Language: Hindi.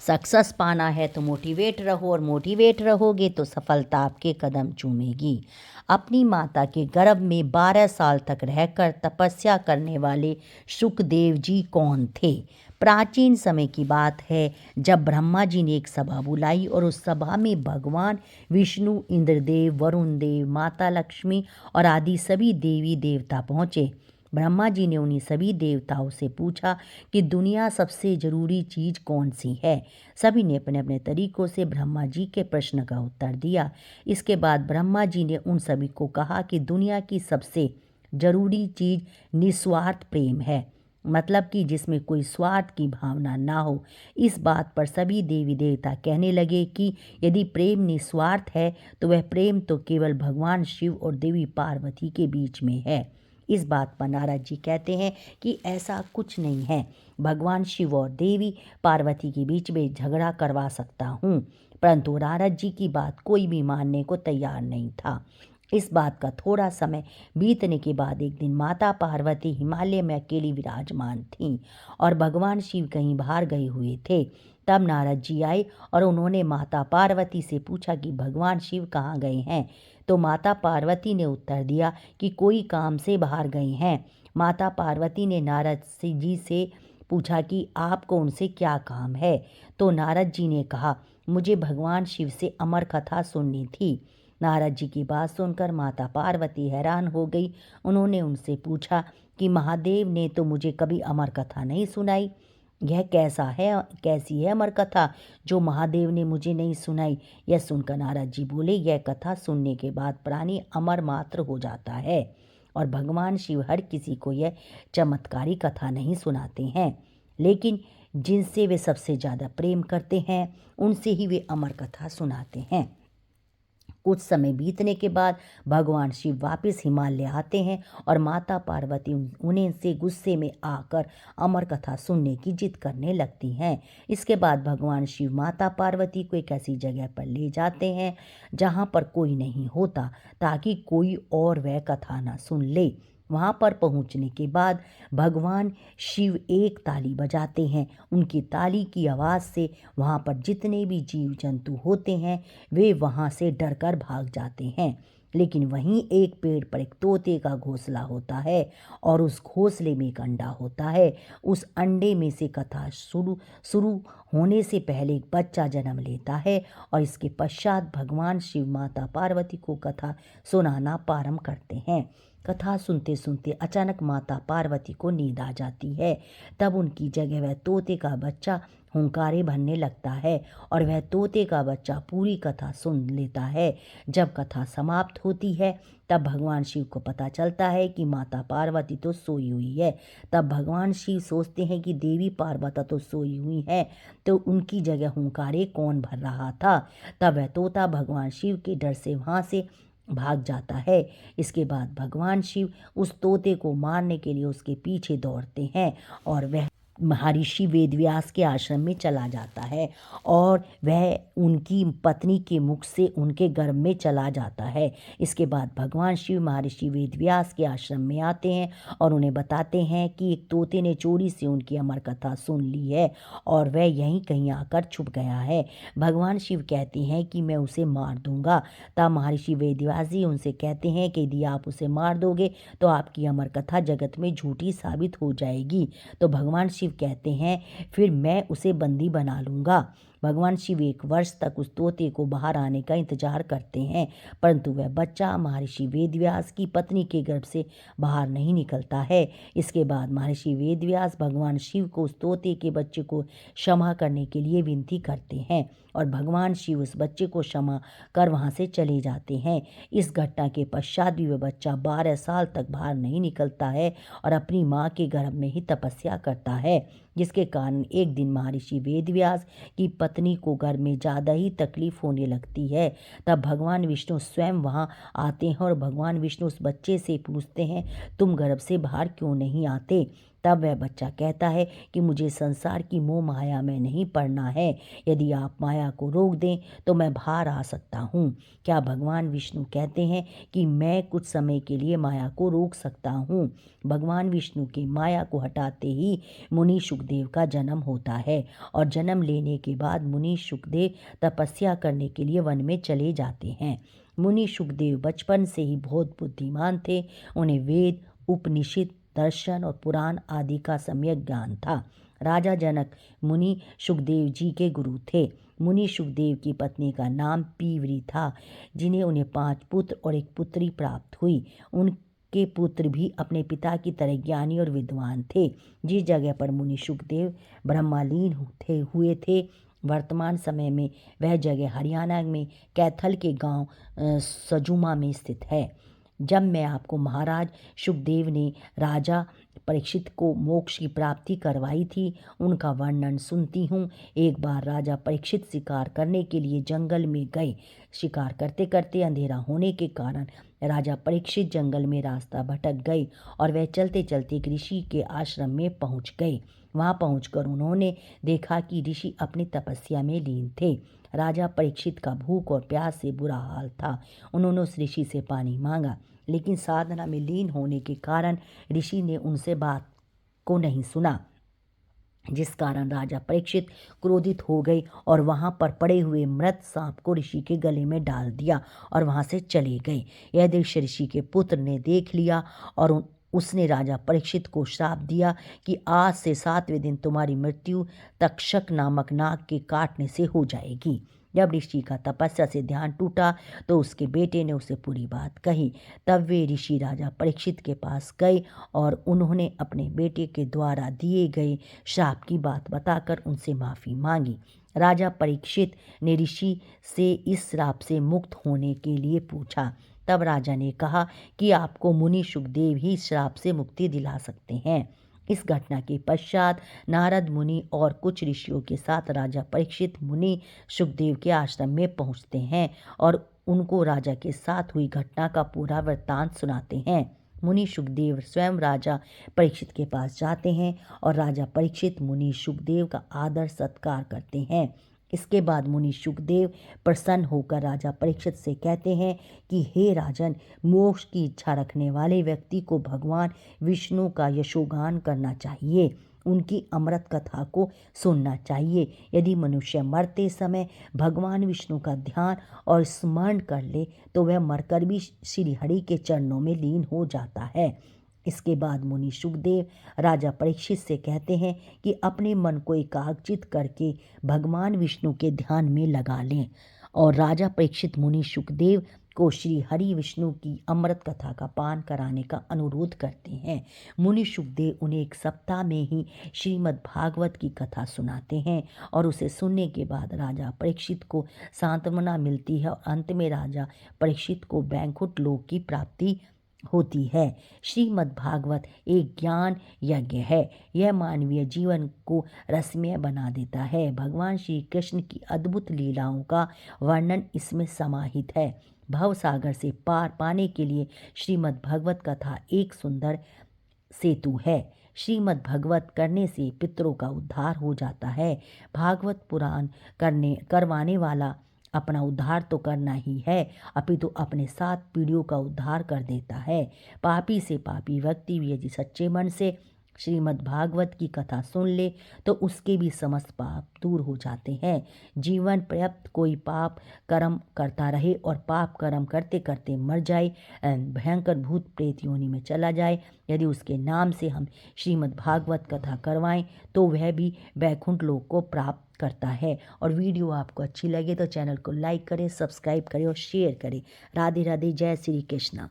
सक्सेस पाना है तो मोटिवेट रहो, और मोटिवेट रहोगे तो सफलता आपके कदम चूमेगी। अपनी माता के गर्भ में 12 साल तक रहकर तपस्या करने वाले शुकदेव जी कौन थे? प्राचीन समय की बात है, जब ब्रह्मा जी ने एक सभा बुलाई और उस सभा में भगवान विष्णु, इंद्रदेव, वरुण देव, माता लक्ष्मी और आदि सभी देवी देवता पहुँचे। ब्रह्मा जी ने उन्हीं सभी देवताओं से पूछा कि दुनिया सबसे ज़रूरी चीज़ कौन सी है। सभी ने अपने अपने तरीक़ों से ब्रह्मा जी के प्रश्न का उत्तर दिया। इसके बाद ब्रह्मा जी ने उन सभी को कहा कि दुनिया की सबसे ज़रूरी चीज़ निस्वार्थ प्रेम है, मतलब कि जिसमें कोई स्वार्थ की भावना ना हो। इस बात पर सभी देवी देवता कहने लगे कि यदि प्रेम निस्वार्थ है तो वह प्रेम तो केवल भगवान शिव और देवी पार्वती के बीच में है। इस बात पर नारद जी कहते हैं कि ऐसा कुछ नहीं है। भगवान शिव और देवी पार्वती के बीच में झगड़ा करवा सकता हूँ, परंतु नारद जी की बात कोई भी मानने को तैयार नहीं था। इस बात का थोड़ा समय बीतने के बाद एक दिन माता पार्वती हिमालय में अकेली विराजमान थीं और भगवान शिव कहीं बाहर गए हुए थे। तब नारद जी आए और उन्होंने माता पार्वती से पूछा कि भगवान शिव कहाँ गए हैं। तो माता पार्वती ने उत्तर दिया कि कोई काम से बाहर गए हैं। माता पार्वती ने नारद जी से पूछा कि आपको उनसे क्या काम है। तो नारद जी ने कहा, मुझे भगवान शिव से अमर कथा सुननी थी। नारद जी की बात सुनकर माता पार्वती हैरान हो गई। उन्होंने उनसे पूछा कि महादेव ने तो मुझे कभी अमर कथा नहीं सुनाई। यह कैसी है अमर कथा जो महादेव ने मुझे नहीं सुनाई? यह सुनकर नारद जी बोले, यह कथा सुनने के बाद प्राणी अमर मात्र हो जाता है, और भगवान शिव हर किसी को यह चमत्कारी कथा नहीं सुनाते हैं, लेकिन जिनसे वे सबसे ज़्यादा प्रेम करते हैं उनसे ही वे अमर कथा सुनाते हैं। कुछ समय बीतने के बाद भगवान शिव वापस हिमालय आते हैं और माता पार्वती उन्हें से गुस्से में आकर अमर कथा सुनने की जिद करने लगती हैं। इसके बाद भगवान शिव माता पार्वती को एक ऐसी जगह पर ले जाते हैं जहाँ पर कोई नहीं होता, ताकि कोई और वह कथा ना सुन ले। वहाँ पर पहुँचने के बाद भगवान शिव एक ताली बजाते हैं। उनकी ताली की आवाज़ से वहाँ पर जितने भी जीव जंतु होते हैं वे वहाँ से डरकर भाग जाते हैं। लेकिन वहीं एक पेड़ पर एक तोते का घोंसला होता है और उस घोंसले में एक अंडा होता है। उस अंडे में से कथा शुरू होने से पहले एक बच्चा जन्म लेता है और इसके पश्चात भगवान शिव माता पार्वती को कथा सुनाना प्रारंभ करते हैं। कथा सुनते सुनते अचानक माता पार्वती को नींद आ जाती है। तब उनकी जगह वह तोते का बच्चा हुंकारे भरने लगता है और वह तोते का बच्चा पूरी कथा सुन लेता है। जब कथा समाप्त होती है तब भगवान शिव को पता चलता है कि माता पार्वती तो सोई हुई है। तब भगवान शिव सोचते हैं कि देवी पार्वती तो सोई हुई है, तो उनकी जगह हुंकारे कौन भर रहा था। तब वह तोता भगवान शिव के डर से वहाँ से भाग जाता है। इसके बाद भगवान शिव उस तोते को मारने के लिए उसके पीछे दौड़ते हैं और वह महर्षि वेदव्यास के आश्रम में चला जाता है और वह उनकी पत्नी के मुख से उनके गर्भ में चला जाता है। इसके बाद भगवान शिव महर्षि वेदव्यास के आश्रम में आते हैं और उन्हें बताते हैं कि एक तोते ने चोरी से उनकी अमर कथा सुन ली है और वह यहीं कहीं आकर छुप गया है। भगवान शिव कहते हैं कि मैं उसे मार दूंगा। तब महर्षि वेदव्यास जी उनसे कहते हैं कि यदि आप उसे मार दोगे तो आपकी अमर कथा जगत में झूठी साबित हो जाएगी। तो भगवान शिव कहते हैं, फिर मैं उसे बंदी बना लूँगा। भगवान शिव 1 वर्ष तक उस तोते को बाहर आने का इंतजार करते हैं, परंतु वह बच्चा महर्षि वेदव्यास की पत्नी के गर्भ से बाहर नहीं निकलता है। इसके बाद महर्षि वेदव्यास भगवान शिव को उस तोते के बच्चे को क्षमा करने के लिए विनती करते हैं और भगवान शिव उस बच्चे को क्षमा कर वहाँ से चले जाते हैं। इस घटना के पश्चात भी वह बच्चा 12 साल तक बाहर नहीं निकलता है और अपनी माँ के गर्भ में ही तपस्या करता है, जिसके कारण एक दिन महर्षि वेदव्यास की पत्नी को गर्भ में ज़्यादा ही तकलीफ होने लगती है। तब भगवान विष्णु स्वयं वहाँ आते हैं और भगवान विष्णु उस बच्चे से पूछते हैं, तुम गर्भ से बाहर क्यों नहीं आते? तब वह बच्चा कहता है कि मुझे संसार की मोह माया में नहीं पड़ना है। यदि आप माया को रोक दें तो मैं बाहर आ सकता हूँ। क्या भगवान विष्णु कहते हैं कि मैं कुछ समय के लिए माया को रोक सकता हूँ? भगवान विष्णु के माया को हटाते ही मुनि सुखदेव का जन्म होता है और जन्म लेने के बाद मुनि सुखदेव तपस्या करने के लिए वन में चले जाते हैं। मुनि सुखदेव बचपन से ही बहुत बुद्धिमान थे। उन्हें वेद, उपनिषद, दर्शन और पुराण आदि का सम्यक ज्ञान था। राजा जनक मुनि सुखदेव जी के गुरु थे। मुनि सुखदेव की पत्नी का नाम पीवरी था, उन्हें 5 पुत्र और एक पुत्री प्राप्त हुई। उनके पुत्र भी अपने पिता की तरह ज्ञानी और विद्वान थे। जिस जगह पर मुनि सुखदेव ब्रह्मलीन हुए थे, वर्तमान समय में वह जगह हरियाणा में कैथल के गांव सजुमा में स्थित है। जब मैं आपको महाराज सुखदेव ने राजा परीक्षित को मोक्ष की प्राप्ति करवाई थी, उनका वर्णन सुनती हूँ। एक बार राजा परीक्षित शिकार करने के लिए जंगल में गए। शिकार करते करते अंधेरा होने के कारण राजा परीक्षित जंगल में रास्ता भटक गए और वह चलते चलते एक ऋषि के आश्रम में पहुँच गए। वहाँ पहुंचकर उन्होंने देखा कि ऋषि अपनी तपस्या में लीन थे। राजा परीक्षित का भूख और प्यास से बुरा हाल था। उन्होंने उस ऋषि से पानी मांगा, लेकिन साधना में लीन होने के कारण ऋषि ने उनसे बात को नहीं सुना, जिस कारण राजा परीक्षित क्रोधित हो गए और वहाँ पर पड़े हुए मृत सांप को ऋषि के गले में डाल दिया और वहाँ से चले गए। यह दृश्य ऋषि के पुत्र ने देख लिया और उसने राजा परीक्षित को श्राप दिया कि आज से 7वें दिन तुम्हारी मृत्यु तक्षक नामक नाग के काटने से हो जाएगी। जब ऋषि का तपस्या से ध्यान टूटा तो उसके बेटे ने उसे पूरी बात कही। तब वे ऋषि राजा परीक्षित के पास गए और उन्होंने अपने बेटे के द्वारा दिए गए श्राप की बात बताकर उनसे माफ़ी मांगी। राजा परीक्षित ने ऋषि से इस श्राप से मुक्त होने के लिए पूछा। तब राजा ने कहा कि आपको मुनि सुखदेव ही श्राप से मुक्ति दिला सकते हैं। इस घटना के पश्चात नारद मुनि और कुछ ऋषियों के साथ राजा परीक्षित मुनि सुखदेव के आश्रम में पहुंचते हैं और उनको राजा के साथ हुई घटना का पूरा वृत्तांत सुनाते हैं। मुनि सुखदेव स्वयं राजा परीक्षित के पास जाते हैं और राजा परीक्षित मुनि सुखदेव का आदर सत्कार करते हैं। इसके बाद मुनि सुखदेव प्रसन्न होकर राजा परीक्षित से कहते हैं कि हे राजन, मोक्ष की इच्छा रखने वाले व्यक्ति को भगवान विष्णु का यशोगान करना चाहिए, उनकी अमृत कथा को सुनना चाहिए। यदि मनुष्य मरते समय भगवान विष्णु का ध्यान और स्मरण कर ले तो वह मरकर भी श्री हरि के चरणों में लीन हो जाता है। इसके बाद मुनि सुखदेव राजा परीक्षित से कहते हैं कि अपने मन को एकाग्रचित करके भगवान विष्णु के ध्यान में लगा लें और राजा परीक्षित मुनि सुखदेव को श्री हरि विष्णु की अमृत कथा का पान कराने का अनुरोध करते हैं। मुनि सुखदेव उन्हें 1 सप्ताह में ही श्रीमद् भागवत की कथा सुनाते हैं और उसे सुनने के बाद राजा परीक्षित को सांत्वना मिलती है और अंत में राजा परीक्षित को वैकुंठ लोक की प्राप्ति होती है। श्रीमद् भागवत एक ज्ञान यज्ञ है। यह मानवीय जीवन को रसमय बना देता है। भगवान श्री कृष्ण की अद्भुत लीलाओं का वर्णन इसमें समाहित है। भव सागर से पार पाने के लिए श्रीमद् भागवत कथा एक सुंदर सेतु है। श्रीमद् भागवत करने से पितरों का उद्धार हो जाता है। भागवत पुराण करवाने वाला अपना उद्धार तो करना ही है, अपितु अपने 7 पीढ़ियों का उद्धार कर देता है। पापी से पापी व्यक्ति भी यदि सच्चे मन से श्रीमद् भागवत की कथा सुन ले तो उसके भी समस्त पाप दूर हो जाते हैं। जीवन पर्याप्त कोई पाप कर्म करता रहे और पाप कर्म करते करते मर जाए, भयंकर भूत प्रेत योनि में चला जाए, यदि उसके नाम से हम श्रीमद् भागवत कथा करवाएं तो वह भी वैकुंठ लोक को प्राप्त करता है। और वीडियो आपको अच्छी लगे तो चैनल को लाइक करें, सब्सक्राइब करें और शेयर करें। राधे राधे, जय श्री कृष्णा।